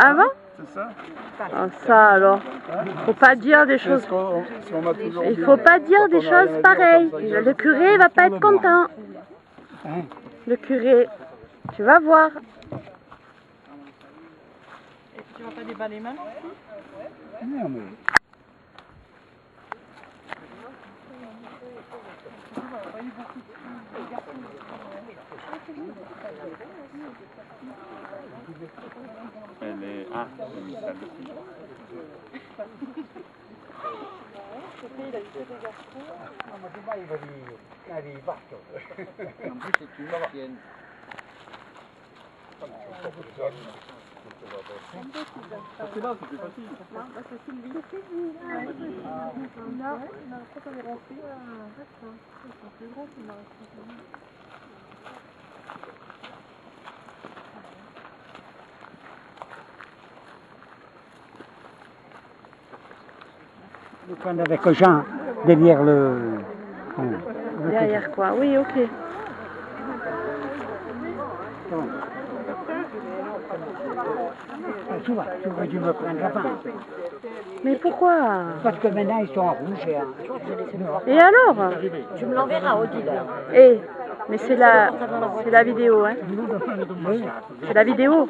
Ah bon? C'est ça? Ah, ça alors. Faut pas dire des choses. Il faut pas dire des choses pareilles. Le curé va pas être content. Le curé, tu vas voir. Et tu vas pas déballer maintenant? Non, mais... Elle est... Ah, c'est Michel aussi. En plus, c'est une ancienne. C'est là, c'était facile. Vous prenez avec Jean derrière le... Derrière quoi? Oui, ok. Tu vas dû me prendre avant. Mais pourquoi? Parce que maintenant ils sont en rouge. Et alors? Tu me l'enverras au dealer. Eh, mais c'est la vidéo, hein? C'est la vidéo.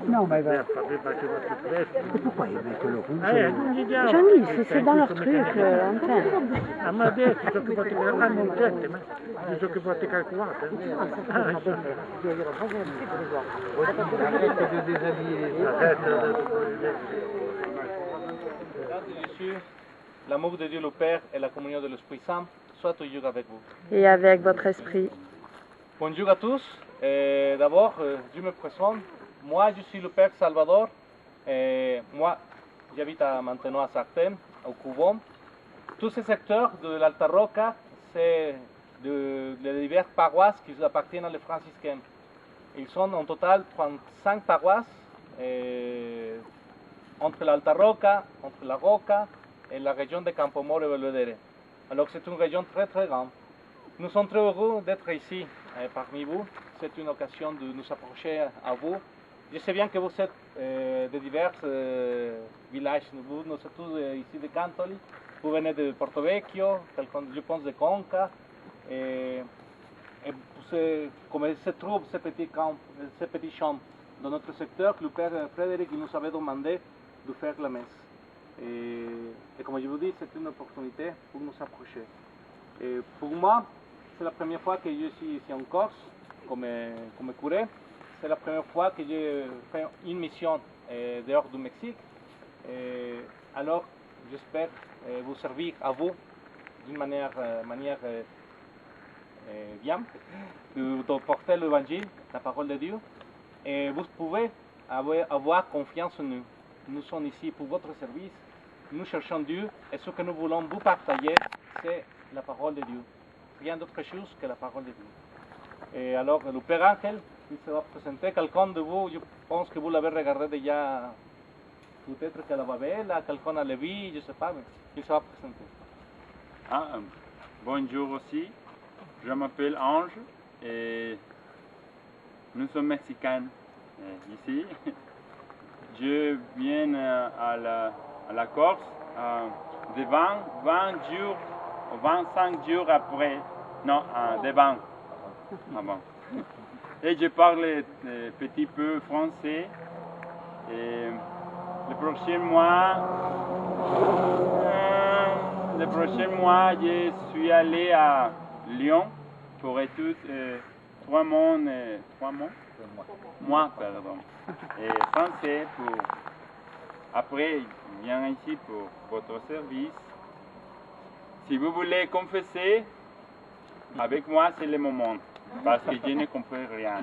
Non, mais pourquoi ils mettent le rouge? Jean-Louis, c'est dans leur truc, enfin. A me ha detto che potete fare un oggetto, ma dice che potete calcolare. Arrête de déshabiller les Jésus, l'amour de Dieu le Père et la communion de l'Esprit Saint soient toujours avec vous. Et avec votre esprit. Bonjour à tous. D'abord, je me présente. Moi, je suis le Père Salvador. Moi, j'habite maintenant à Sartène, au Couvent. Tous ces secteurs de l'Alta Roca, c'est les diverses paroisses qui appartiennent aux franciscains. Ils sont en total 35 paroisses entre l'Alta Roca, entre la Roca et la région de Campomoro et Belvedere. Alors c'est une région très très grande. Nous sommes très heureux d'être ici parmi vous. C'est une occasion de nous approcher à vous. Je sais bien que vous êtes de divers villages. Nous sommes tous ici de Cantoli. Vous venez de Porto Vecchio, je pense de Conca. Et comme se trouve ce petit champ dans notre secteur, le Père Frédéric nous avait demandé de faire la messe. Et comme je vous dis, c'est une opportunité pour nous approcher. Et pour moi, c'est la première fois que je suis ici en Corse comme curé. C'est la première fois que je fais une mission dehors du Mexique. Alors, j'espère vous servir à vous d'une manière bien, de porter l'évangile, la parole de Dieu. Et vous pouvez avoir confiance en nous. Nous sommes ici pour votre service. Nous cherchons Dieu et ce que nous voulons vous partager, c'est la parole de Dieu. Rien d'autre chose que la parole de Dieu. Et alors, le Père Angel, il se va présenter. Quelqu'un de vous, je pense que vous l'avez regardé déjà, peut-être que la Babel, quelqu'un à Lévi, je ne sais pas, mais il se va présenter. Bonjour aussi, je m'appelle Ange et nous sommes mexicains ici. Je viens à la Corse de 20 jours, 25 jours après, non, de 20 avant. Et je parle un petit peu français. Et le prochain mois, je suis allé à Lyon pour étudier 3 mois, pardon, et français pour... Après, je viens ici pour votre service. Si vous voulez confesser, avec moi, c'est le moment. Parce que je ne comprends rien.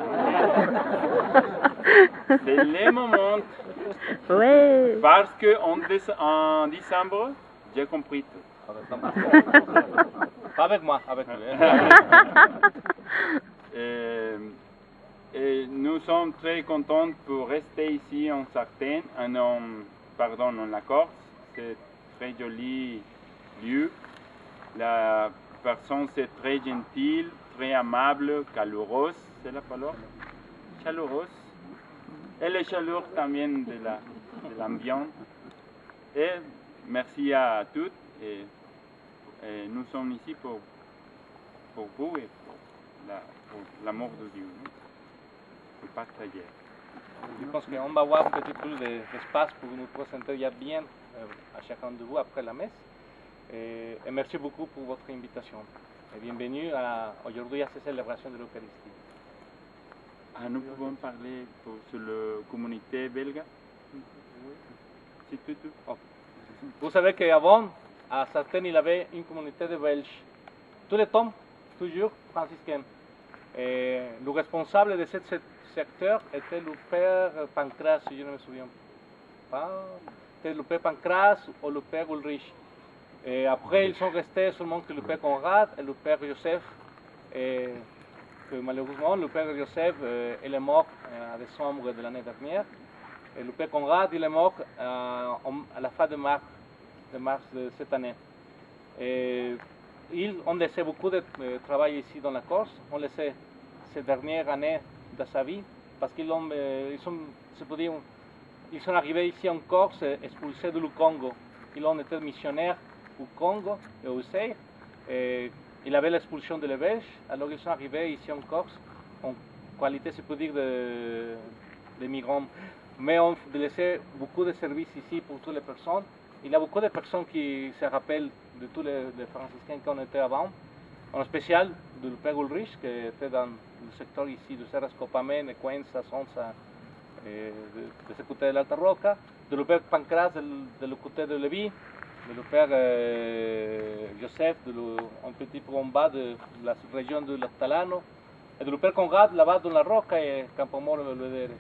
C'est le moment. Oui. Parce qu'en décembre, j'ai compris tout. Pas avec moi, avec lui. Et nous sommes très contents pour rester ici en Sartène, en la Corse. C'est très joli lieu. La personne c'est très gentille, très amable, caloureuse, c'est la parole. chaleureuse et la chaleur también de l'ambiance. Et merci à tous et nous sommes ici pour vous et pour l'amour de Dieu, pour partager. Je pense qu'on va avoir un petit peu d'espace pour nous présenter bien à chacun de vous après la messe. Et merci beaucoup pour votre invitation. Et bienvenue aujourd'hui à cette célébration de l'Eucharistie. Nous pouvons parler sur la communauté belge. C'est tout. Oh. Vous savez qu'avant, à Sartène, il y avait une communauté de Belges. Tous les temps, toujours franciscains. Et le responsable de ce secteur était le père Pancras, si je ne me souviens pas. C'était le père Pancras ou le père Ulrich. Et après, ils sont restés seulement que le père Conrad et le père Joseph. Et que malheureusement, le père Joseph il est mort à décembre de l'année dernière. Et le père Conrad, il est mort à la fin de mars de cette année. Et ils ont laissé beaucoup de travail ici dans la Corse. On laissé ces dernières années de sa vie parce qu'ils sont arrivés ici en Corse expulsés du Congo. Ils ont été missionnaires au Congo et au Zaïre. Et il y avait l'expulsion de les Belges, alors ils sont arrivés ici en Corse en qualité, se peut dire, de migrants. Mais on a laissé beaucoup de services ici pour toutes les personnes. Il y a beaucoup de personnes qui se rappellent de tous les franciscains qui ont été avant, en spécial du père Ulrich, qui était dans le secteur ici de Serras Copamene, Cuenza, Sonsa, de ce côté de l'Alta Roca, de le père Pancras de le côté de Lévis, de le père Joseph, un petit peu en bas de la région de l'Altalano, et de le père Conrad là-bas dans la Roca et Campomoro de Belvedere.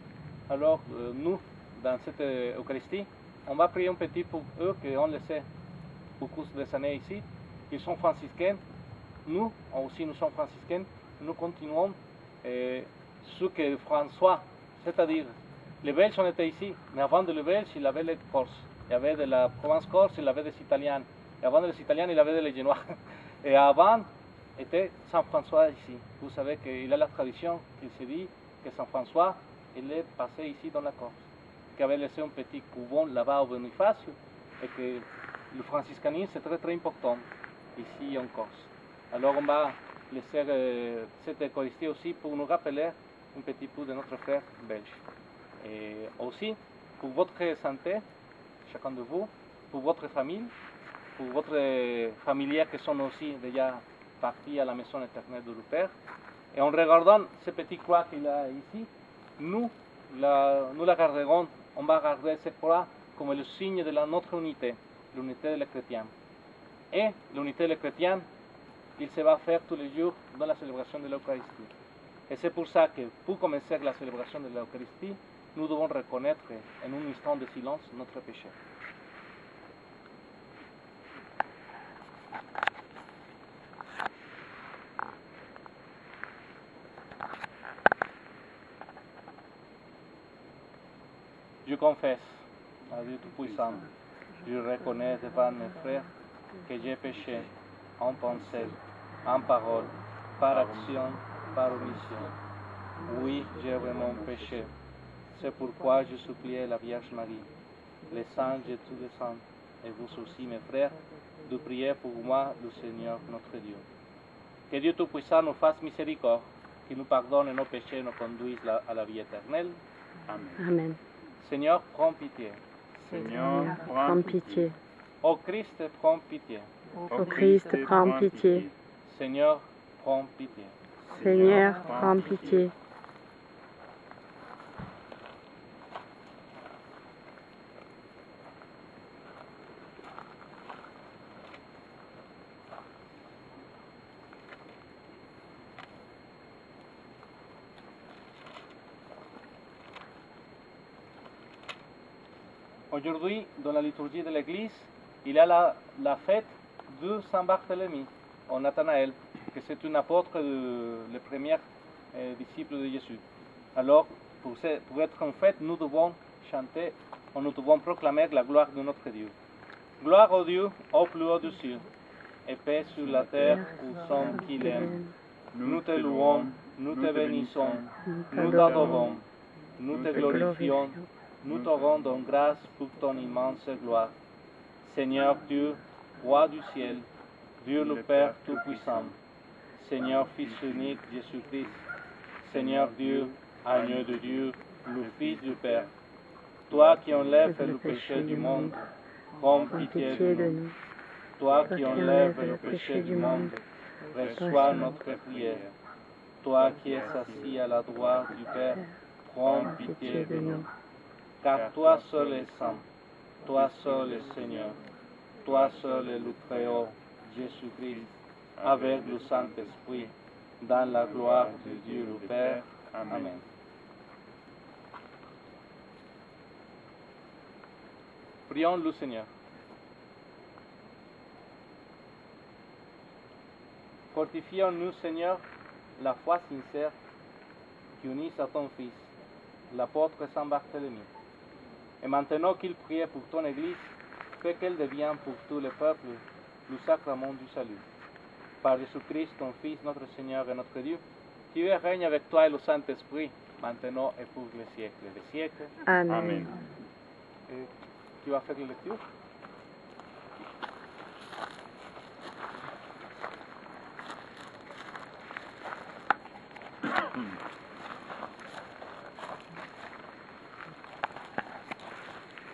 Alors, nous, dans cette Eucharistie, on va prier un petit pour eux qui ont laissé beaucoup d'années ici. Ils sont franciscains. Nous aussi, nous sommes franciscains. Nous continuons ce que François, c'est-à-dire, les Belges ont été ici, mais avant de les Belges, il y avait les Corses. Il y avait de la province corse, il y avait des Italiens. Et avant des Italiens, il y avait des Génois. Et avant, était Saint François ici. Vous savez qu'il a la tradition qui se dit que Saint François, il est passé ici dans la Corse, qui avait laissé un petit couvent là-bas au Bonifacio, et que le franciscanisme c'est très très important ici en Corse. Alors on va laisser cette Eucharistie aussi pour nous rappeler un petit peu de notre frère belge. Et aussi pour votre santé, chacun de vous, pour votre famille, pour votre familiers qui sont aussi déjà partis à la maison éternelle de le Père. Et en regardant ce petit croix qu'il a ici, nous la garderons, on va garder cette croix comme le signe de notre unité, l'unité des chrétiens. Et l'unité des chrétiens, il se va faire tous les jours dans la célébration de l'Eucharistie. Et c'est pour ça que pour commencer la célébration de l'Eucharistie, nous devons reconnaître en un instant de silence notre péché. Je confesse à Dieu Tout-Puissant, je reconnais devant mes frères que j'ai péché en pensée, en parole, par action, par omission. Oui, j'ai vraiment péché. C'est pourquoi je suppliais la Vierge Marie, les saints et tous les saints, et vous aussi, mes frères, de prier pour moi, le Seigneur notre Dieu. Que Dieu Tout-Puissant nous fasse miséricorde, qu'il nous pardonne nos péchés et nous conduise à la vie éternelle. Amen. Amen. Seigneur, prends pitié. Seigneur, Prends pitié. Ô Christ, prends pitié. Ô Christ, prends pitié. Seigneur, prends pitié. Seigneur, prends pitié. Aujourd'hui, dans la liturgie de l'Église, il y a la fête de Saint Barthélemy, en Nathanaël, que c'est un apôtre, le premier disciple de Jésus. Alors, pour être en fête, nous devons chanter, nous devons proclamer la gloire de notre Dieu. Gloire au Dieu au plus haut dessus, et paix sur la terre aux hommes qu'il aime. Nous te louons, nous te bénissons, nous t'adorons, nous te glorifions, nous te rendons grâce pour ton immense gloire. Seigneur Dieu, Roi du ciel, Dieu le Père Tout-Puissant, Seigneur Fils unique Jésus-Christ, Seigneur Dieu, Agneau de Dieu, le Fils du Père, toi qui enlèves le péché du monde, prends pitié de nous. Toi qui enlèves le péché du monde, reçois notre prière. Toi qui es assis à la droite du Père, prends pitié de nous. Car toi seul es saint, toi seul es Seigneur, toi seul es le Très-Haut, Jésus-Christ, avec le Saint-Esprit, dans la gloire de Dieu le Père. Amen. Prions le Seigneur. Fortifions-nous, Seigneur, la foi sincère qui unit à ton Fils, l'apôtre Saint Barthélemy. Et maintenant qu'il priait pour ton Église, fais qu'elle devienne pour tous les peuples le sacrement du salut. Par Jésus-Christ, ton Fils, notre Seigneur et notre Dieu, qui vit et règne avec toi et le Saint-Esprit, maintenant et pour les siècles des siècles. Amen. Amen. Et tu vas faire la lecture?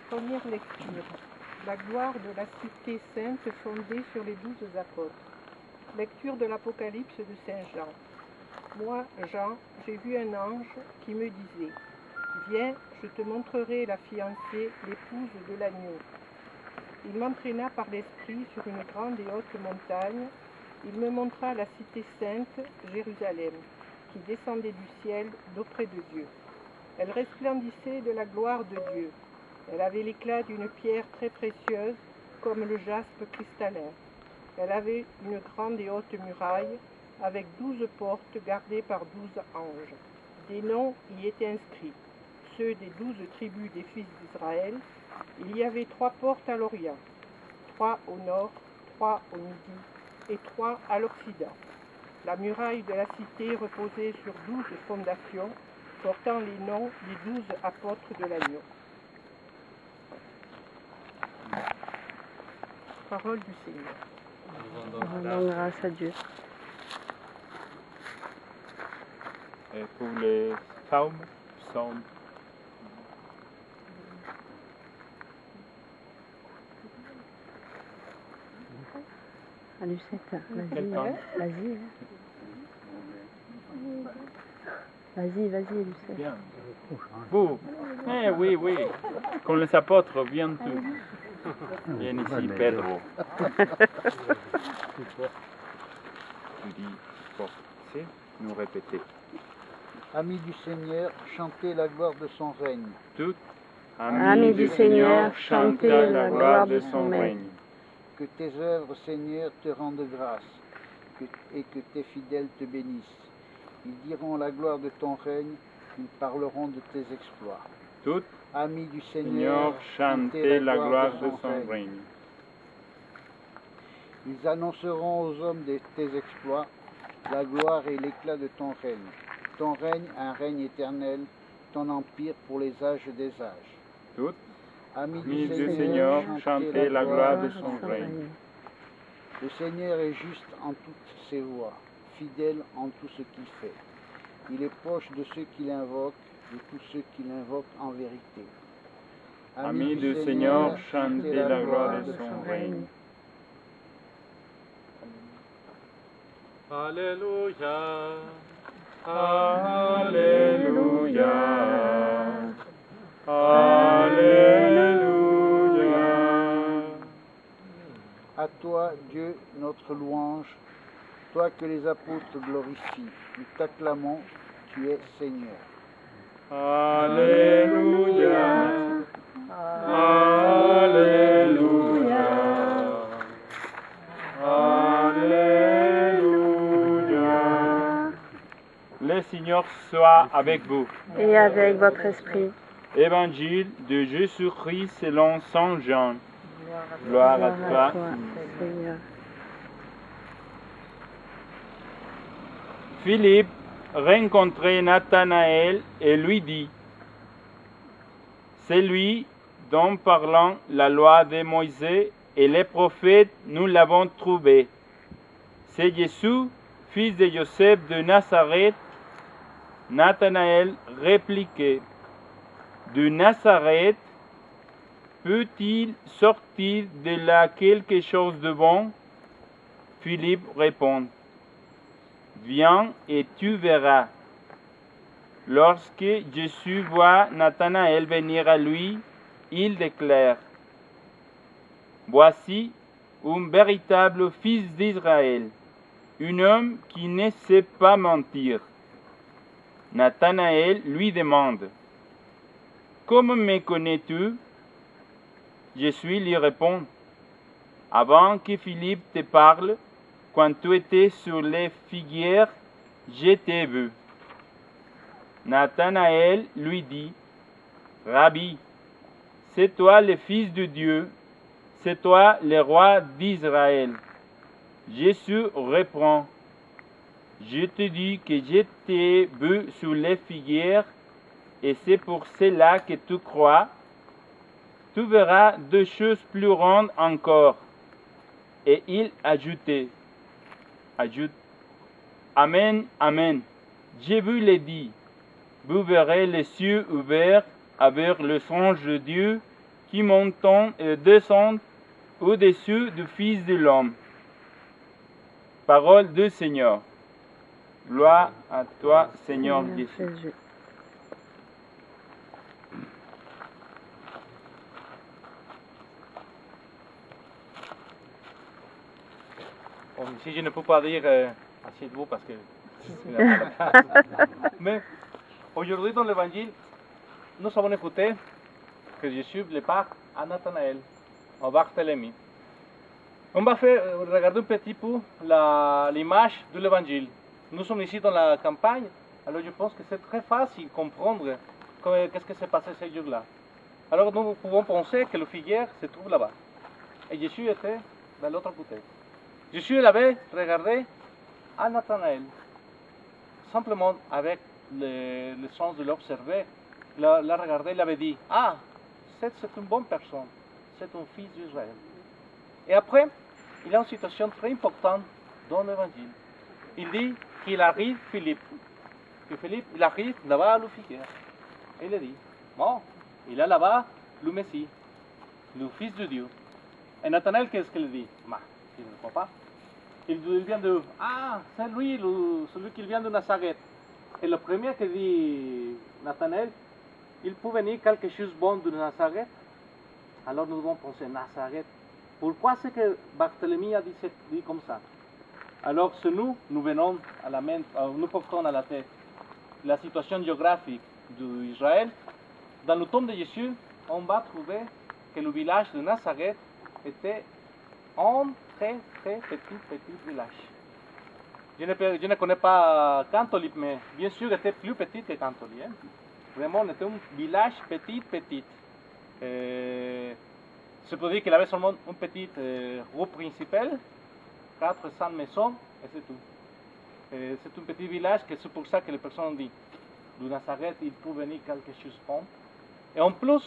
Première lecture. La gloire de la cité sainte fondée sur les 12 apôtres. Lecture de l'Apocalypse de Saint Jean. Moi, Jean, j'ai vu un ange qui me disait « Viens, je te montrerai la fiancée, l'épouse de l'agneau. » Il m'entraîna par l'esprit sur une grande et haute montagne. Il me montra la cité sainte, Jérusalem, qui descendait du ciel d'auprès de Dieu. Elle resplendissait de la gloire de Dieu. Elle avait l'éclat d'une pierre très précieuse, comme le jaspe cristallin. Elle avait une grande et haute muraille, avec 12 portes gardées par 12 anges. Des noms y étaient inscrits, ceux des 12 tribus des fils d'Israël. Il y avait 3 portes à l'Orient, 3 au nord, 3 au midi et 3 à l'Occident. La muraille de la cité reposait sur 12 fondations, portant les noms des 12 apôtres de l'agneau. Parole du Seigneur. Rendons grâce à Dieu. Et pour les psaumes, Ah, Lucette, vas-y. Quel temps? Vas-y. Vas-y, Lucette. bien. Vous, oui, quand les apôtres viennent tous. Viens ici, Pedro. Tu dis, c'est nous répéter. Amis du Seigneur, chantez la gloire de son règne. Toutes, Amis du Seigneur, chantez la gloire de son règne. Que tes œuvres, Seigneur, te rendent grâce, et que tes fidèles te bénissent. Ils diront la gloire de ton règne, ils parleront de tes exploits. Toutes, Amis du Seigneur, chantez la gloire de son règne. Ils annonceront aux hommes tes exploits, la gloire et l'éclat de ton règne. Ton règne, un règne éternel, ton empire pour les âges des âges. Toutes, Amis du du Seigneur, chantez la gloire de son règne. Le Seigneur est juste en toutes ses voies, fidèle en tout ce qu'il fait. Il est proche de ceux qui l'invoquent, de tous ceux qui l'invoquent en vérité. Amis du Seigneur, chantez la gloire de son règne. Alléluia. Alléluia. Alléluia. À toi, Dieu, notre louange, toi que les apôtres glorifient, nous t'acclamons, tu es Seigneur. Alléluia. Alléluia. Alléluia. Le Seigneur soit avec vous. Et avec votre esprit. Évangile de Jésus-Christ selon Saint Jean. Gloire à toi, Seigneur. Philippe rencontrer Nathanaël et lui dit, c'est lui dont parlant la loi de Moïse et les prophètes, nous l'avons trouvé. C'est Jésus, fils de Joseph de Nazareth. Nathanaël répliquait, de Nazareth peut-il sortir de là quelque chose de bon? Philippe répond, viens et tu verras. Lorsque Jésus voit Nathanaël venir à lui, il déclare, voici un véritable fils d'Israël, un homme qui ne sait pas mentir. Nathanaël lui demande, comment me connais-tu? Jésus lui répond, avant que Philippe te parle, quand tu étais sur les figuières, je t'ai vu. Nathanaël lui dit, Rabbi, c'est toi le Fils de Dieu, c'est toi le roi d'Israël. Jésus répond, je te dis que je t'ai vu sur les figuières, et c'est pour cela que tu crois. Tu verras deux choses plus grandes encore. Et il ajoute, Amen, Amen, je vous l'ai dit, vous verrez les cieux ouverts avec le songe de Dieu qui monte et descend au-dessus du Fils de l'homme. Parole du Seigneur. Gloire à toi, Seigneur Jésus. Bon, ici, je ne peux pas dire assieds-vous parce que je n'ai pas la place. Mais aujourd'hui, dans l'Évangile, nous avons écouté que Jésus le parle à Nathanaël, à Barthélemy. On va regarder un petit peu l'image de l'Évangile. Nous sommes ici dans la campagne, alors je pense que c'est très facile de comprendre qu'est-ce qui s'est passé ce jour-là. Alors nous pouvons penser que le figuier se trouve là-bas. Et Jésus était de l'autre côté. Jésus l'avait regardé à Nathanaël, simplement avec le sens de l'observer. L'a regardé, il avait dit, ah, c'est une bonne personne, c'est un fils d'Israël. Et après, il y a une situation très importante dans l'Évangile. Il dit qu'il arrive Philippe. Que Philippe, il arrive là-bas à le figuier. Et il dit, bon, il est là-bas le Messie, le Fils de Dieu. Et Nathanaël, qu'est-ce qu'il dit? Il ne croit pas. Il vient de, ah, c'est lui, celui qui vient de Nazareth. Et le premier que dit Nathanaël, il peut venir quelque chose de bon de Nazareth. Alors nous devons penser, Nazareth. Pourquoi c'est que Barthélemy a dit comme ça? Alors c'est nous venons à la main, nous portons à la tête la situation géographique d'Israël. Dans le temps de Jésus, on va trouver que le village de Nazareth était un très petit village. Je ne connais pas Cantoli, mais bien sûr il était plus petit que Cantoli. Hein? Vraiment, c'était un village petit. C'est pour dire qu'il avait seulement une petite rue principale, 400 maisons, et c'est tout. C'est un petit village, que c'est pour ça que les personnes disent, de Nazareth, il peut venir quelque chose de bon. Et en plus,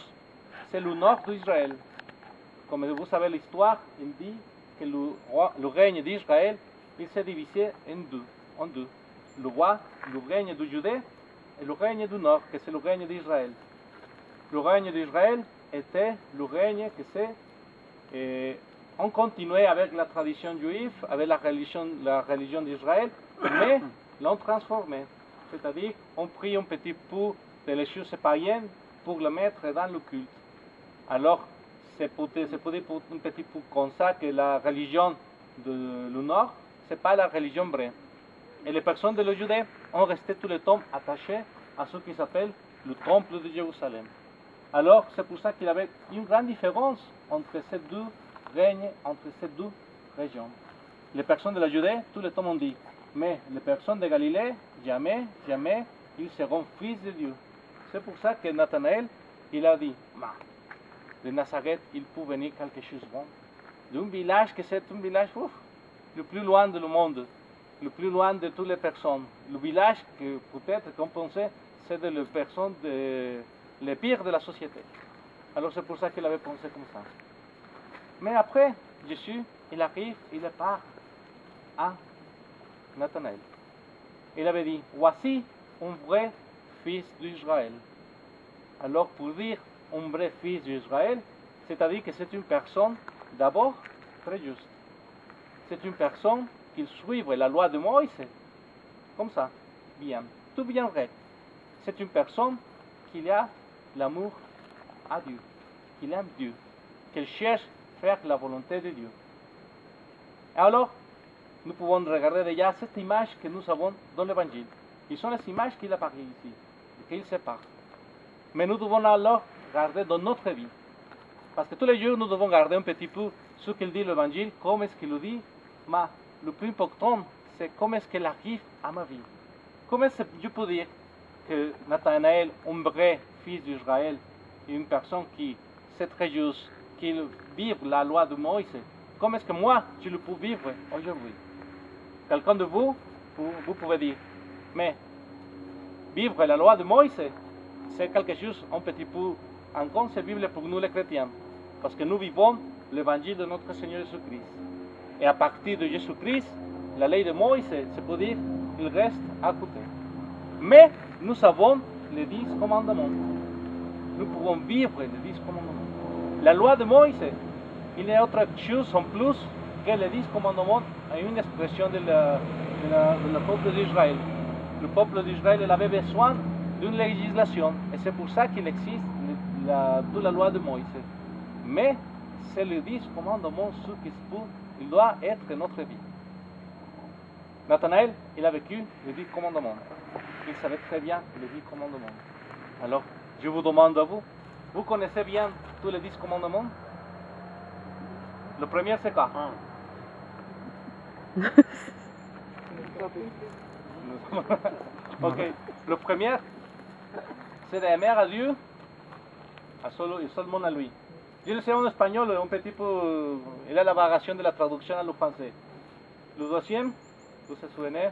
c'est le nord d'Israël. Comme vous savez l'histoire, il dit que le règne d'Israël, il s'est divisé en deux. Le règne de Judée et le règne du nord, que c'est le règne d'Israël. Le règne d'Israël était le règne que c'est, on continuait avec la tradition juive, avec la religion d'Israël, mais l'on transformé. C'est-à-dire, on prit un petit peu de les choses païennes pour le mettre dans le culte. Alors, c'est pour dire un petit peu comme ça que la religion du Nord, ce n'est pas la religion vraie. Et les personnes de la Judée ont resté tout le temps attachées à ce qui s'appelle le temple de Jérusalem. Alors, c'est pour ça qu'il y avait une grande différence entre ces deux règnes, entre ces deux régions. Les personnes de la Judée, tout le temps ont dit, mais les personnes de Galilée, jamais, ils seront fils de Dieu. C'est pour ça que Nathanaël, il a dit, de Nazareth, il peut venir quelque chose de bon. D'un village que c'est un village le plus loin du monde. le plus loin de toutes les personnes. Le village que peut-être qu'on pensait, c'est de les personnes les pires de la société. Alors c'est pour ça qu'il avait pensé comme ça. Mais après, Jésus, il arrive, il part à Nathanaël. Il avait dit, voici un vrai fils d'Israël. Alors pour dire un vrai fils d'Israël, c'est-à-dire que c'est une personne d'abord très juste. C'est une personne qui suit la loi de Moïse, comme ça, bien, tout bien vrai. C'est une personne qui a l'amour à Dieu, qui aime Dieu, qui cherche à faire la volonté de Dieu. Alors, nous pouvons regarder déjà cette image que nous avons dans l'Évangile. Ils sont les images qu'il apparaît ici, qu'il sépare. Mais nous devons alors regarder dans notre vie. Parce que tous les jours, nous devons regarder un petit peu ce qu'il dit l'Évangile, comment est-ce qu'il le dit, mais le plus important, c'est comment est-ce qu'il arrive à ma vie. Comment est-ce que je peux dire que Nathanaël, un vrai fils d'Israël, est une personne qui c'est très juste, qui vit la loi de Moïse, comment est-ce que moi, je le peux vivre aujourd'hui? Quelqu'un de vous, vous pouvez dire, mais vivre la loi de Moïse, c'est quelque chose un petit peu inconcevible pour nous les chrétiens, parce que nous vivons l'évangile de notre Seigneur Jésus-Christ. Et à partir de Jésus-Christ, la loi de Moïse, c'est pour dire, il reste à côté. Mais nous avons les 10 commandements. Nous pouvons vivre les 10 commandements. La loi de Moïse, il y a autre chose en plus que les 10 commandements à une expression de le peuple d'Israël. Le peuple d'Israël il avait besoin d'une législation et c'est pour ça qu'il existe toute la loi de Moïse. Mais c'est les 10 commandements ce qui il doit être notre vie. Nathanaël, il a vécu les 10 commandements. Il savait très bien les 10 commandements. Alors, je vous demande à vous, vous connaissez bien tous les 10 commandements? Le premier, c'est quoi? Ok. Le premier, c'est d'aimer à Dieu et seulement à lui. Je le sais en espagnol, un petit peu, il a la variation de la traduction à le français. Le deuxième, vous vous souvenez?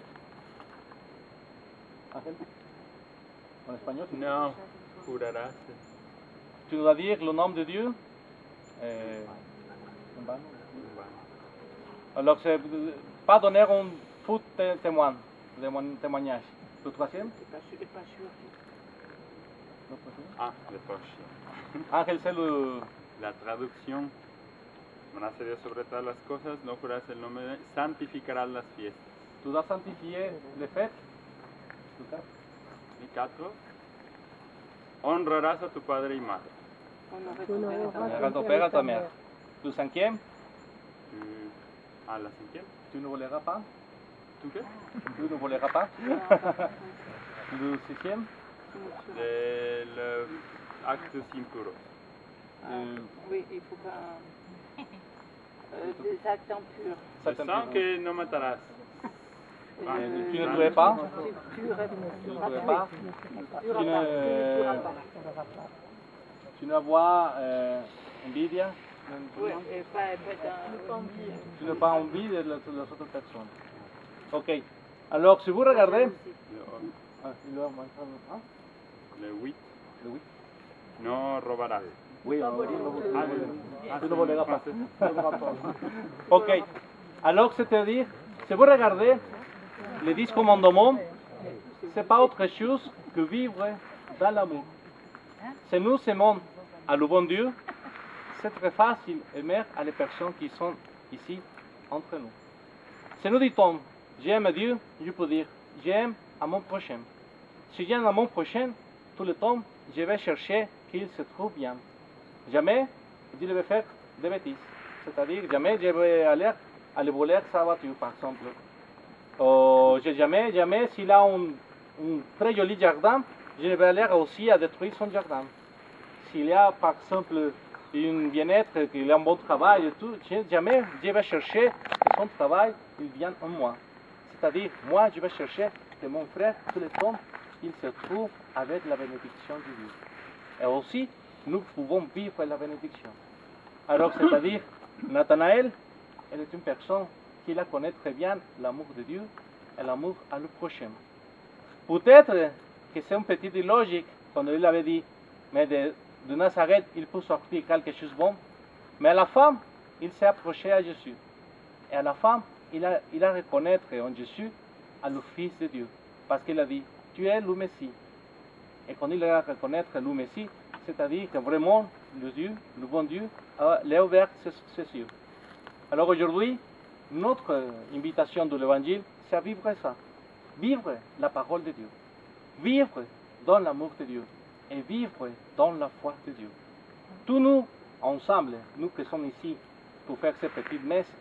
En espagnol? No, jurarás. Tu dois dire le nom de Dieu. Alors, c'est pas donner un faux témoignage. Le troisième? Ah, le prochain. Ángel, c'est le... La traducción. Amarás a Dios sobre todas las cosas, no jurarás el nombre de Él, santificarás las fiestas. Tu dois sanctifier les fêtes. Y 4. Honrarás a tu padre y madre. À ton père, à ta mère. Le cinquième, A la cinquième. tu ne voleras pas. ¿Tú qué? Tu ne voleras pas. Le sixième, De los actos impuros. Oui, il faut pas. Des actes impurs. Le sang que no matarás. tu ne tuerais pas. Tu tuerais Tu ne tuerais pas. Tu ne vois envidia. Oui, et pas Tu n'as pas envie de las autres personnes. Ok. Alors, si vous regardez. Le 8. Le 8. No robarás. Oui, tu ne voleras pas. Ok. Alors, c'est-à-dire, si vous regardez les 10 commandements, ce n'est pas autre chose que vivre dans l'amour. Si nous aimons à le bon Dieu, c'est très facile d'aimer à les personnes qui sont ici entre nous. Si nous disons j'aime Dieu, je peux dire j'aime à mon prochain. Si j'aime à mon prochain, tout le temps, je vais chercher qu'il se trouve bien. Jamais je vais faire des bêtises. C'est-à-dire, jamais je vais aller voler sa voiture, par exemple. Jamais, s'il a un très joli jardin, je ne vais aller aussi à détruire son jardin. S'il y a, par exemple, une bien-être, qu'il a un bon travail et tout, jamais je vais chercher que son travail il vienne en moi. C'est-à-dire, moi, je vais chercher que mon frère, tout le temps, il se trouve avec la bénédiction de Dieu. Et aussi, nous pouvons vivre la bénédiction. Alors, c'est-à-dire, Nathanaël, elle est une personne qui la connaît très bien, l'amour de Dieu, et l'amour à le prochain. Peut-être que c'est une petite illogique quand il avait dit, mais de Nazareth, il peut sortir quelque chose de bon. Mais à la fin, il s'est approché à Jésus. Et à la fin, il a reconnu en Jésus à le Fils de Dieu. Parce qu'il a dit, tu es le Messie. Et quand il a reconnu le Messie, c'est-à-dire que vraiment, le bon Dieu, l'a ouvert ses yeux. Alors aujourd'hui, notre invitation de l'Évangile, c'est à vivre ça. Vivre la parole de Dieu. Vivre dans l'amour de Dieu. Et vivre dans la foi de Dieu. Tous nous, ensemble, nous qui sommes ici pour faire ces petites messes,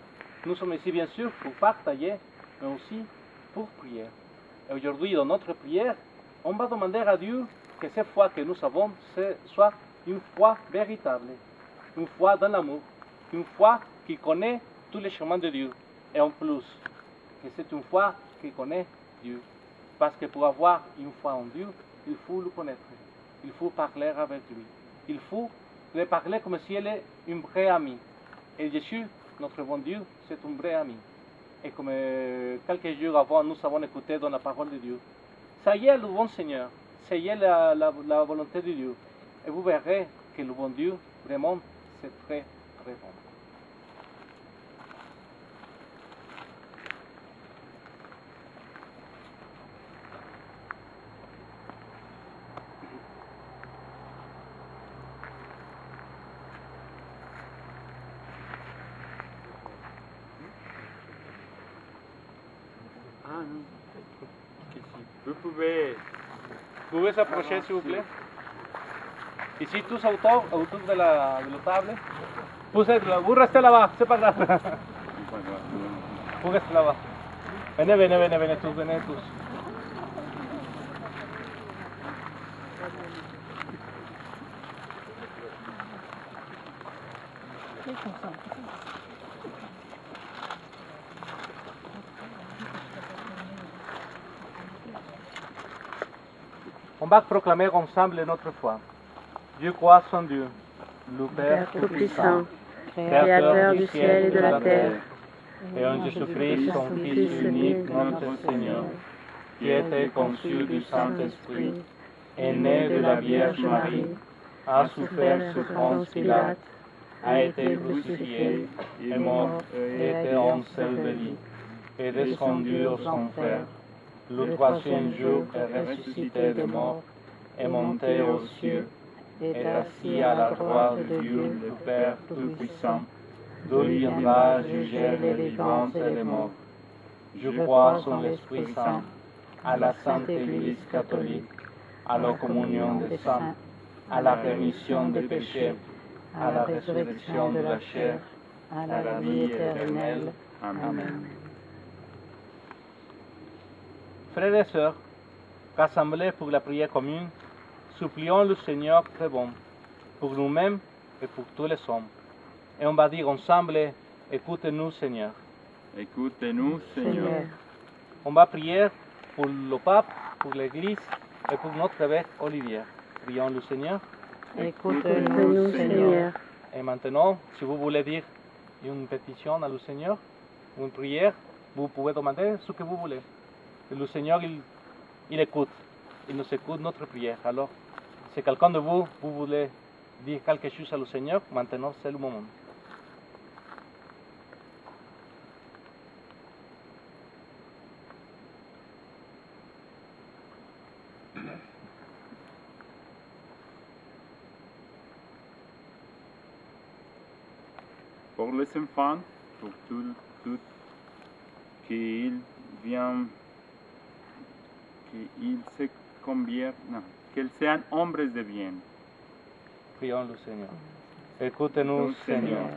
nous sommes ici bien sûr pour partager, mais aussi pour prier. Et aujourd'hui, dans notre prière, on va demander à Dieu que cette foi que nous avons soit une foi véritable, une foi dans l'amour, une foi qui connaît tous les chemins de Dieu. Et en plus, que c'est une foi qui connaît Dieu. Parce que pour avoir une foi en Dieu, il faut le connaître. Il faut parler avec lui. Il faut le parler comme si elle est un vrai ami. Et Jésus, notre bon Dieu, c'est un vrai ami. Et comme quelques jours avant, nous avons écouté dans la parole de Dieu. Ça y est, le bon Seigneur. Ça y est, la volonté de Dieu. Et vous verrez que le bon Dieu, vraiment, c'est très, très bon. Vous pouvez s'approcher, s'il vous plaît. Ici, tous autour de la table. Vous restez là-bas, c'est pas grave. Vous restez là-bas. Venez tous. On va proclamer ensemble notre foi. Dieu croit en Dieu, le Père Tout-Puissant, Créateur du ciel et de la terre, et en Jésus-Christ, son Fils unique, notre Seigneur, qui était conçu du Saint-Esprit, est né de la Vierge Marie, a souffert sous Ponce Pilate, a été crucifié, est mort, et été enseveli, est descendu aux enfers. Le troisième jour est ressuscité des morts, est monté aux cieux, est assis à la droite de Dieu, le Père Tout-Puissant, d'où il viendra juger les vivants et les morts. Je crois en l'Esprit Saint, à la Sainte Église catholique, à la communion des saints, à la rémission des péchés, à la résurrection de la chair, à la vie éternelle. Amen. Frères et sœurs, rassemblés pour la prière commune, supplions le Seigneur très bon, pour nous-mêmes et pour tous les hommes. Et on va dire ensemble, écoutez-nous Seigneur. Écoutez-nous Seigneur. On va prier pour le pape, pour l'Église et pour notre évêque Olivier. Prions le Seigneur. Écoutez-nous Seigneur. Et maintenant, si vous voulez dire une pétition à le Seigneur, une prière, vous pouvez demander ce que vous voulez. Et le Seigneur, il écoute. Il nous écoute notre prière. Alors, si quelqu'un de vous voulez dire quelque chose à le Seigneur, maintenant c'est le moment. Pour les enfants, pour tout qu'ils viennent, qu'ils se conviertent, qu'ils sean hombres de bien. Prions le Seigneur. Écoutez-nous, Seigneur.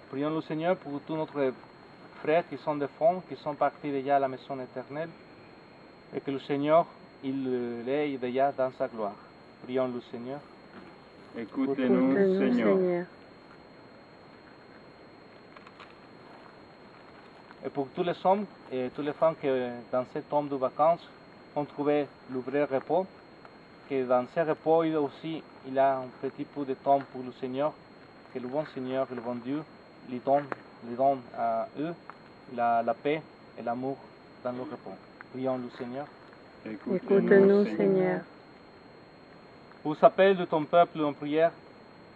Prions le Seigneur pour tous nos frères qui sont de fond, qui sont partis déjà à la maison éternelle, et que le Seigneur il est déjà dans sa gloire. Prions le Seigneur. Écoutez-nous, Écoute-nous, Seigneur. Seigneur. Et pour tous les hommes et toutes les femmes qui, dans cet temps de vacances, ont trouvé le vrai repos, que dans ce repos aussi, il y a un petit peu de temps pour le Seigneur, que le bon Seigneur et le bon Dieu lui donne à eux la paix et l'amour dans le repos. Prions le Seigneur. Écoute-nous, Seigneur. Aux appels de ton peuple en prière,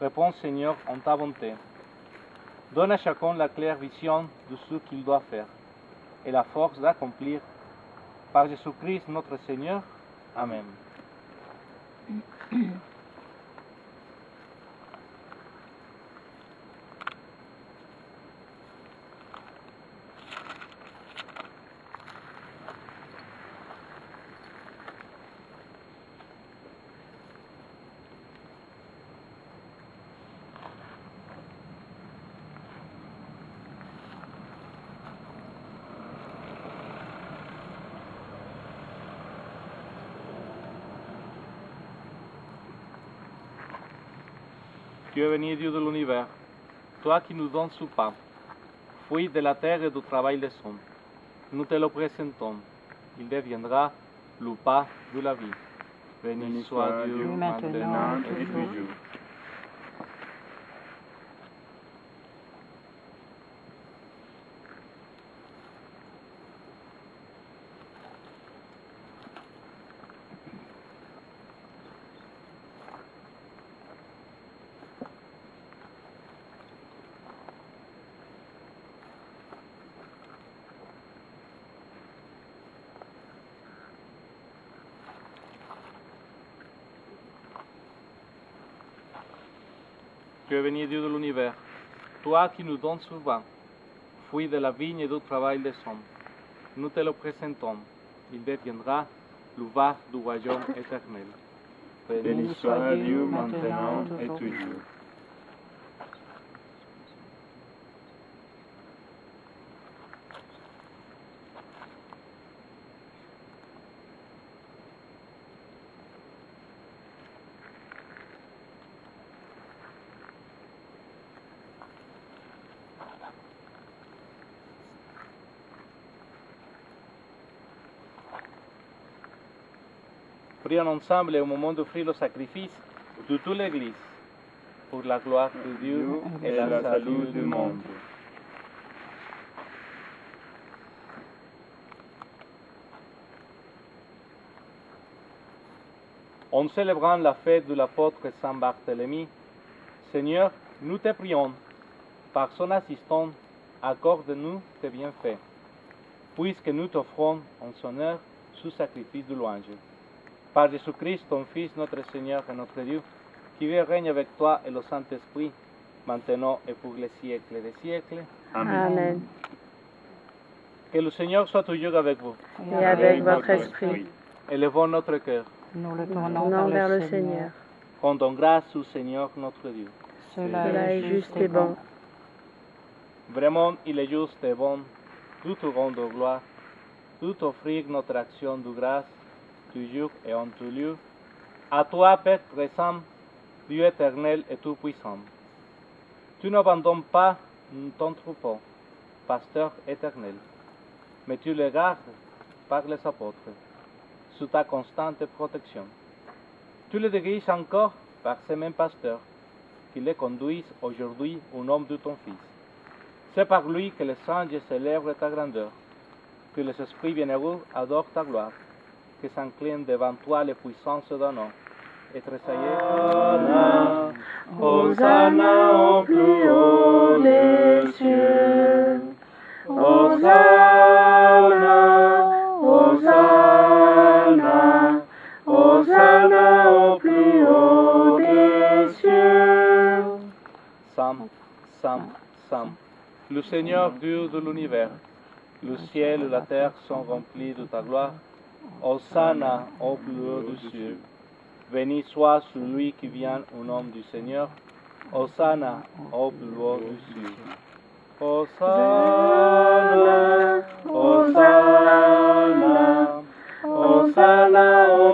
réponds Seigneur en ta bonté. Donne à chacun la claire vision de ce qu'il doit faire et la force d'accomplir. Par Jésus-Christ notre Seigneur. Amen. Tu es venu, Dieu de l'univers, toi qui nous donnes ce pain, fruit de la terre et du travail des hommes. Nous te le présentons. Il deviendra le pain de la vie. Béni soit Dieu maintenant et toujours. Tu es venu, Dieu de l'univers, toi qui nous donnes ce vin, fruit de la vigne et du travail des hommes. Nous te le présentons. Il deviendra le vin du royaume éternel. Béni soit Dieu maintenant et toujours. Prions ensemble et au moment d'offrir le sacrifice de toute l'Église, pour la gloire de Dieu et la salut du monde. En célébrant la fête de l'apôtre Saint Barthélemy, Seigneur, nous te prions, par son assistance, accorde-nous tes bienfaits, puisque nous t'offrons en son honneur ce sacrifice de louange. Par Jésus-Christ, ton Fils, notre Seigneur et notre Dieu, qui vit et règne avec toi et le Saint-Esprit, maintenant et pour les siècles des siècles. Amen. Que le Seigneur soit toujours avec vous. Et avec votre esprit. Élevons notre cœur. Nous le Tournons tournons vers le Seigneur. Rendons grâce au Seigneur notre Dieu. Cela est juste et bon. Vraiment, il est juste et bon, tout te rendre gloire, tout offrir notre action de grâce, toujours et en tout lieu. À toi, Père très saint, Dieu éternel et tout-puissant. Tu n'abandonnes pas ton troupeau, pasteur éternel, mais tu les gardes par les apôtres, sous ta constante protection. Tu les diriges encore par ces mêmes pasteurs, qui les conduisent aujourd'hui au nom de ton Fils. C'est par lui que les anges célèbrent ta grandeur, que les esprits bienheureux adorent ta gloire, que s'inclinent devant toi les puissances d'un nom, et tressaillent. Hosanna, Hosanna au plus haut des cieux. Hosanna, Hosanna, Hosanna au plus haut des cieux. Saint, Saint, Saint, le Seigneur Dieu de l'univers, le ciel et la terre sont remplis de ta gloire. Hosanna au plus haut des cieux. Béni soit celui qui vient au nom du Seigneur. Hosanna au plus haut des cieux. Hosanna, Hosanna, Hosanna au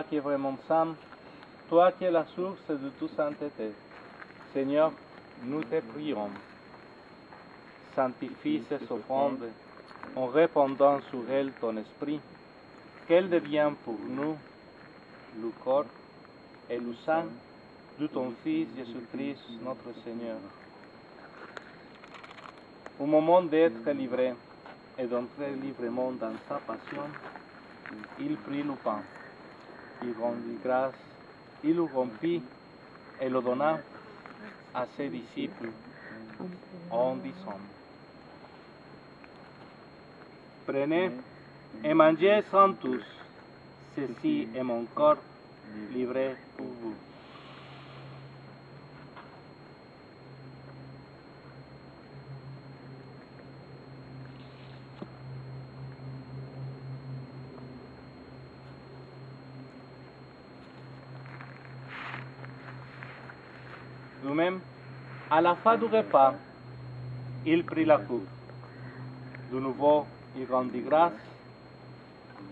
qui es vraiment saint, toi qui es la source de toute sainteté. Seigneur, nous te prions. Sanctifie ces offrandes en répandant sur elles ton esprit, qu'elles deviennent pour nous le corps et le sang de ton Fils Jésus-Christ, notre Seigneur. Au moment d'être livré et d'entrer librement dans sa passion, il prit le pain, il rendit grâce, il le rompit et le donna à ses disciples en disant: Prenez et mangez-en tous, ceci est mon corps livré pour vous. De même, à la fin du repas, il prit la coupe. De nouveau, il rendit grâce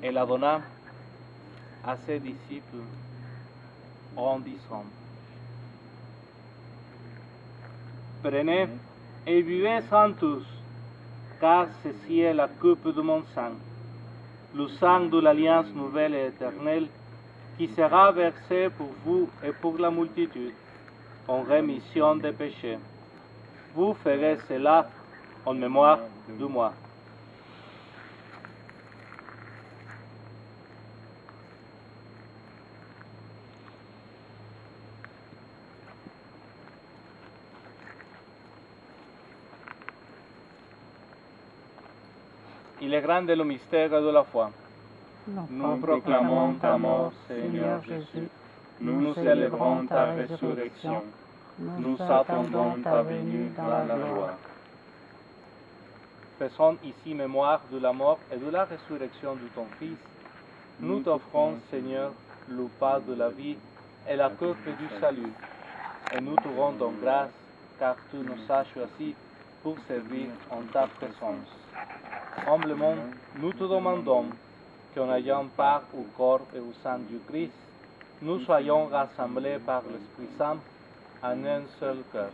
et la donna à ses disciples en disant: Prenez et buvez-en tous, car ceci est la coupe de mon sang, le sang de l'alliance nouvelle et éternelle, qui sera versé pour vous et pour la multitude, en rémission des péchés. Vous ferez cela en mémoire de moi. Il est grand le mystère de la foi. Nous proclamons ta mort, Seigneur Jésus. Nous célébrons ta résurrection. Nous attendons ta venue dans la gloire. Faisons ici mémoire de la mort et de la résurrection de ton Fils. Nous t'offrons, Seigneur, le pain de la vie et la coupe du salut. Et nous te rendons grâce, car tu nous as choisis pour servir en ta présence. Humblement, nous te demandons qu'en ayant part au corps et au sang du Christ, nous soyons rassemblés par l'Esprit Saint en un seul cœur.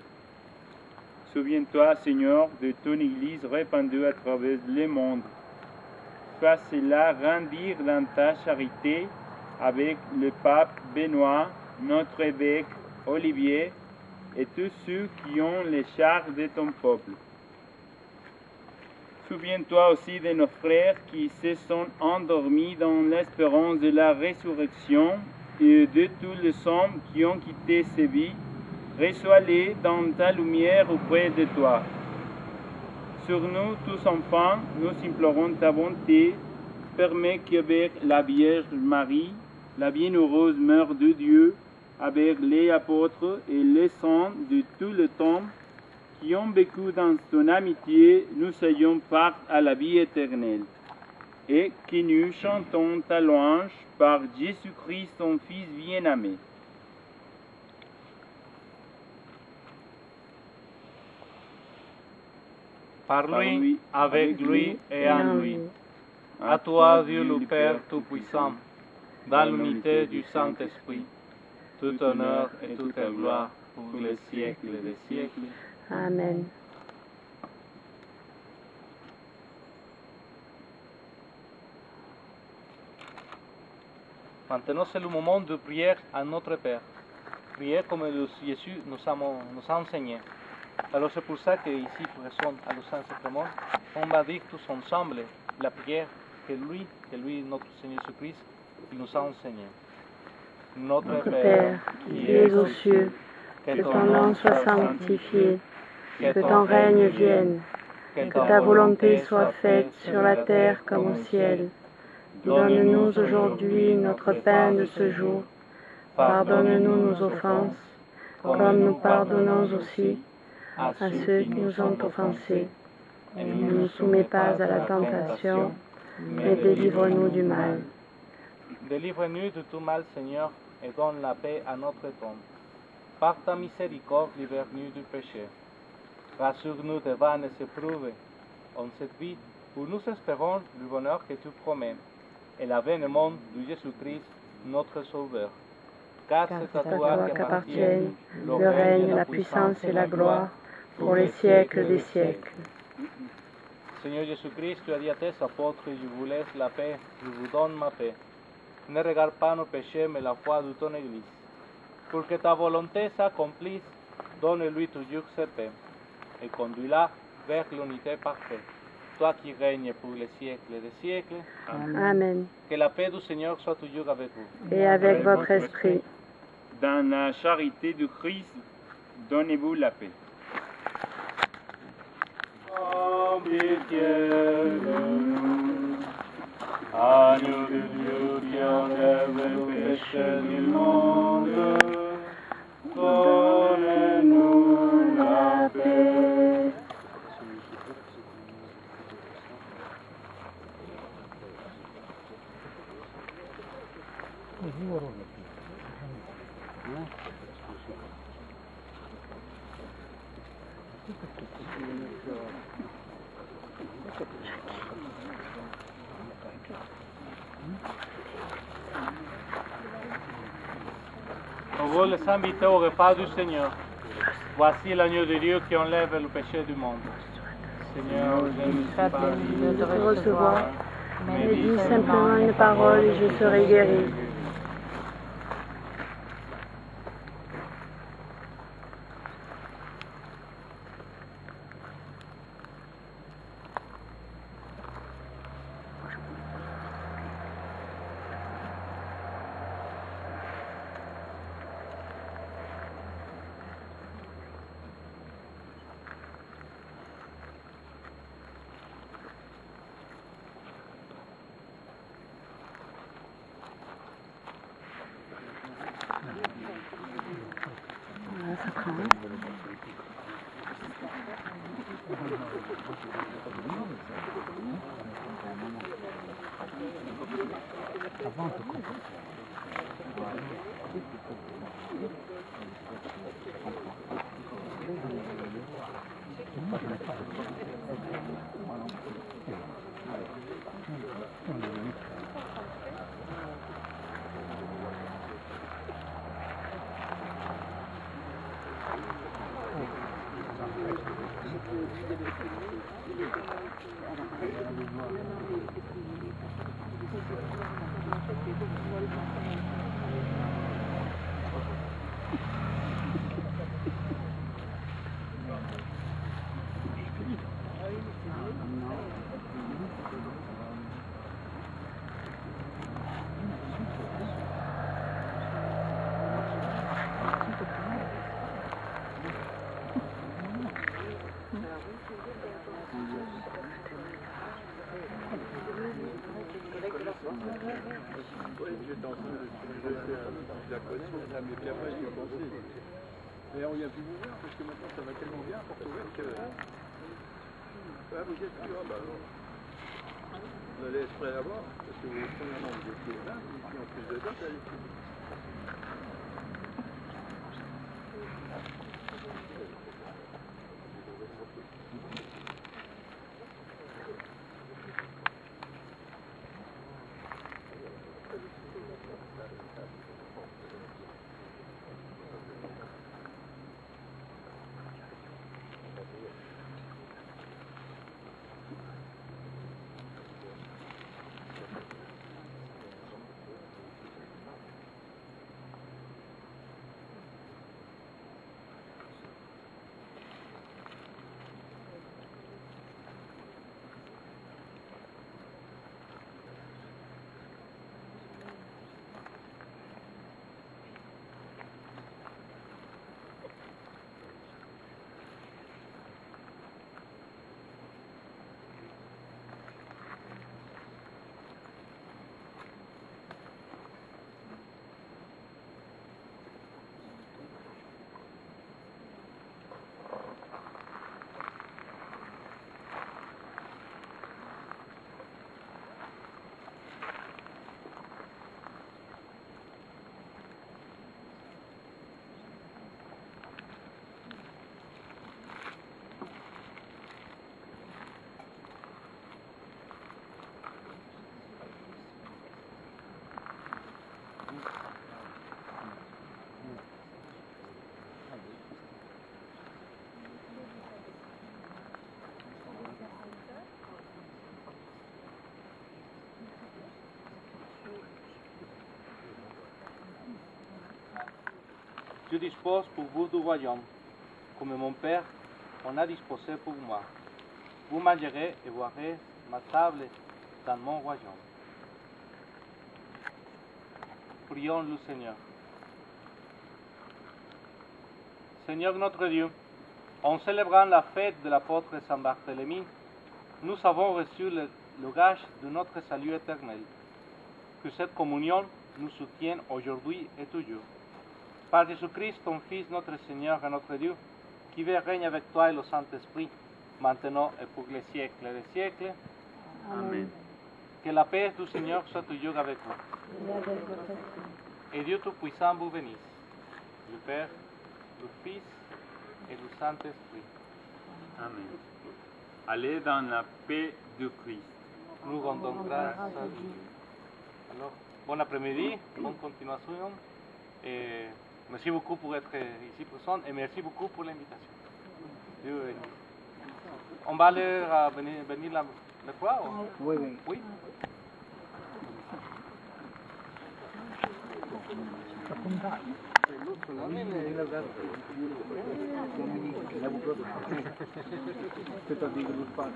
Souviens-toi, Seigneur, de ton Église répandue à travers le monde. Fais-la grandir dans ta charité avec le pape Benoît, notre évêque Olivier et tous ceux qui ont les charges de ton peuple. Souviens-toi aussi de nos frères qui se sont endormis dans l'espérance de la résurrection et de tous les hommes qui ont quitté ces vies. Reçois-les dans ta lumière auprès de toi. Sur nous, tous enfants, nous implorons ta bonté. Permets qu'avec la Vierge Marie, la bienheureuse Mère de Dieu, avec les apôtres et les saints de tout le temps, qui ont vécu dans ton amitié, nous ayons part à la vie éternelle. Et que nous chantons ta louange par Jésus-Christ, ton Fils bien-aimé. Par lui, avec lui et en lui. À toi, Dieu le Père Tout-Puissant, dans l'unité du Saint-Esprit, tout honneur et toute gloire pour les siècles des siècles. Amen. Maintenant, c'est le moment de prière à notre Père. Prier comme Jésus nous a enseigné. Alors c'est pour ça qu'ici, présent à le Saint-Sacrement, on va dire tous ensemble la prière que lui, notre Seigneur Jésus-Christ, nous a enseignée. Notre Père, qui es aux cieux, que ton nom soit sanctifié, que ton règne vienne, que ta volonté soit faite sur la terre comme au ciel. Donne-nous aujourd'hui notre pain de ce jour. Pardonne-nous nos offenses, comme nous pardonnons aussi à ceux qui nous ont offensés. Et ne nous soumets pas à la tentation, mais délivre-nous du mal. Délivre-nous de tout mal, Seigneur, et donne la paix à notre temps. Par ta miséricorde, libère-nous du péché. Rassure-nous des vaines épreuves en cette vie où nous espérons le bonheur que tu promets et l'avènement de Jésus-Christ, notre Sauveur. Car Car c'est à toi qu'appartiennent le règne, la puissance et la gloire pour les siècles des siècles. Seigneur Jésus-Christ, tu as dit à tes apôtres, je vous laisse la paix, je vous donne ma paix. Ne regarde pas nos péchés, mais la foi de ton Église. Pour que ta volonté s'accomplisse, donne-lui toujours cette paix, et conduis-la vers l'unité parfaite. Toi qui règnes pour les siècles des siècles, Amen. que la paix du Seigneur soit toujours avec vous. Et avec votre esprit. Dans la charité du Christ, donnez-vous la paix. En pitié de nous, agneau de Dieu qui enlève le péché du monde, donnez-nous la paix. On veut les inviter au repas du Seigneur. Voici l'agneau de Dieu qui enlève le péché du monde. Seigneur, je ne suis pas digne De te recevoir, mais dis simplement une parole et je serai guéri. Ça prend. Je la connais, madame, et puis après je vais penser. Mais on vient plus vous voir parce que maintenant ça va tellement bien à Porto-Vec que. Ah, vous êtes plus là, bah alors. Vous allez être prêt à voir, parce que premièrement vous étiez là, et puis en plus de ça, ça allait plus. je dispose pour vous du royaume, comme mon Père en a disposé pour moi. Vous mangerez et boirez ma table dans mon royaume. Prions le Seigneur. Seigneur notre Dieu, en célébrant la fête de l'apôtre Saint Barthélemy, nous avons reçu le gage de notre salut éternel. Que cette communion nous soutienne aujourd'hui et toujours. Par Jésus-Christ, ton Fils, notre Seigneur et notre Dieu, qui vit et règne avec toi et le Saint-Esprit, maintenant et pour les siècles des siècles. Amen. Que la paix du Seigneur soit toujours avec vous. Et Dieu Tout-Puissant vous bénisse, le Père, le Fils et le Saint-Esprit. Amen. Allez dans la paix de Christ. Nous rendons grâce à Dieu. Alors, bon après-midi, bonne continuation. Et merci beaucoup pour être ici présent et merci beaucoup pour l'invitation. Dieu bénisse. On va aller venir la croix? Oui, oui. Oui. C'est-à-dire que nous passons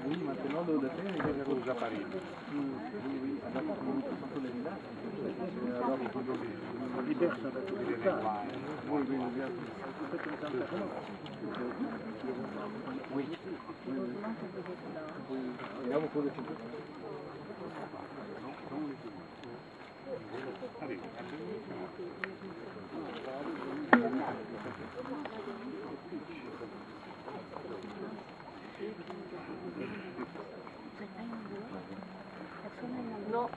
oui, maintenant le dessin est déjà aux appareils. Oui, alors pour les villages, alors on libère ça. Oui, oui, oui. Et là, vous pouvez Non.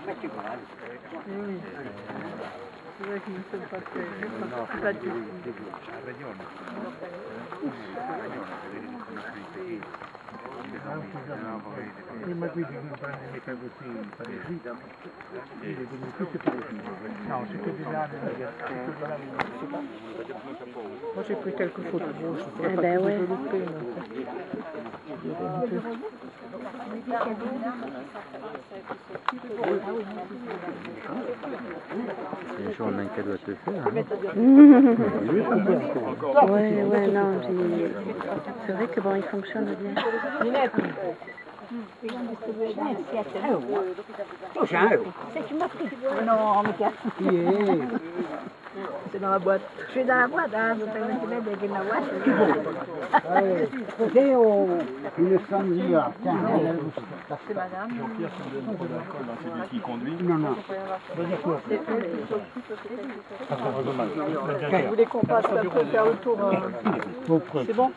Metti qua. C'est vrai qu'ils ne sont pas très... Pas du tout. Ma qui non prende mica così parecchio. No, c'est que du lard. Moi j'ai pris quelques photos. Eh ben ouais. Les gens, on a un cadeau à te faire. Ouais, non, c'est vrai que bon, il fonctionne bien. C'est tu m'as pris. Non, mais c'est dans la boîte. Je suis dans la boîte, hein. Je peux mettre dans la boîte. C'est une sanglière. Tiens, C'est madame. Jean-Pierre, si on donne pas d'accord, c'est lui qui conduit. non, non. Vous voulez qu'on passe un peu faire le tour C'est bon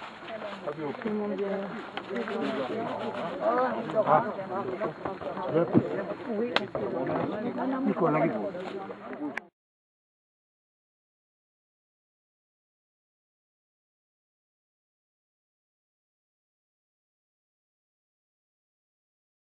Oui.